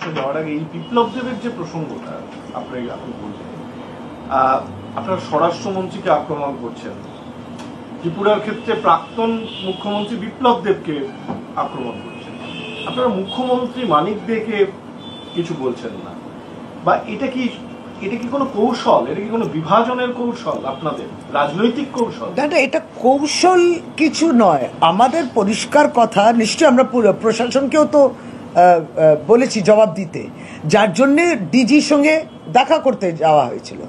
প্রশ্ন যাওয়ার আগে এই বিপ্লব দেবের যে প্রসঙ্গটা আপনি বলছেন, আপনারা স্বরাষ্ট্রমন্ত্রীকে আক্রমণ করছেন, ত্রিপুরার ক্ষেত্রে প্রাক্তন মুখ্যমন্ত্রী বিপ্লব দেবকে আক্রমণ করছেন, আপনারা মুখ্যমন্ত্রী মানিক দেকে কিছু বলছেন না, বা এটা কি কোনো কৌশল, এটা কি কোনো বিভাজনের কৌশল, আপনাদের রাজনৈতিক কৌশল? না, এটা কৌশল কিছু নয়, আমাদের পরিষ্কার কথা। নিশ্চয়ই আমরা প্রশাসনকেও তো বলেছি জবাব দিতে, যার জন্যে ডিজির সঙ্গে দেখা করতে যাওয়া হয়েছিল।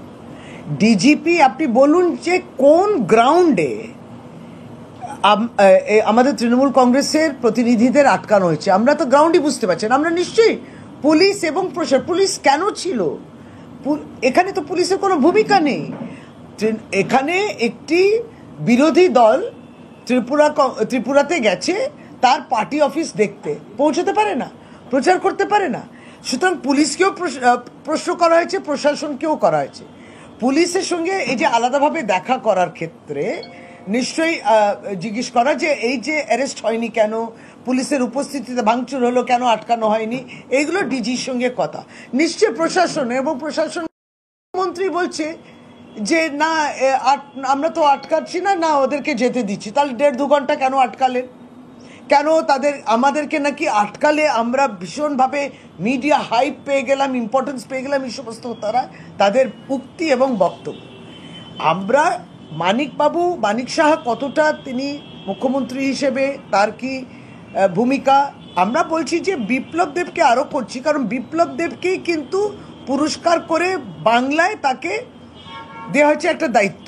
ডিজিপি আপনি বলুন যে কোন গ্রাউন্ডে আমাদের তৃণমূল কংগ্রেসের প্রতিনিধিদের আটকানো হয়েছে, আমরা তো গ্রাউন্ডই বুঝতে পারছি না। আমরা নিশ্চয়ই পুলিশ এবং পুলিশ কেন ছিল এখানে, তো পুলিশের কোনো ভূমিকা নেই এখানে। একটি বিরোধী দল ত্রিপুরাতে গেছে তার পার্টি অফিস দেখতে, পৌঁছতে পারে না, প্রচার করতে পারে না। সুতরাং পুলিশকেও প্রশ্ন করা হয়েছে, প্রশাসনকেও করা হয়েছে। পুলিশের সঙ্গে এই যে আলাদাভাবে দেখা করার ক্ষেত্রে নিশ্চয়ই জিজ্ঞেস করা যে এই যে অ্যারেস্ট হয়নি কেন, পুলিশের উপস্থিতিতে ভাঙচুর হলো কেন, আটকানো হয়নি, এইগুলো ডিজির সঙ্গে কথা। নিশ্চয়ই প্রশাসন এবং প্রশাসন মন্ত্রী বলছে যে না আমরা তো আটকাচ্ছি না, না ওদেরকে যেতে দিচ্ছি। তাহলে 1.5-2 ঘন্টা কেন আটকালেন? কেন আমাদেরকে নাকি আটকালে আমরা ভীষণভাবে মিডিয়া হাইপ পেয়ে গেলাম, ইম্পর্টেন্স পেয়ে গেলাম, এই সমস্ত তাদের উক্তি এবং বক্তব্য। আমরা মানিক সাহা কতটা তিনি মুখ্যমন্ত্রী হিসেবে তার কি ভূমিকা, আমরা বলছি যে বিপ্লব দেবকে আরও করছি, কারণ বিপ্লব দেবকেই কিন্তু পুরস্কার করে বাংলায় তাকে দেওয়া হয়েছে একটা দায়িত্ব।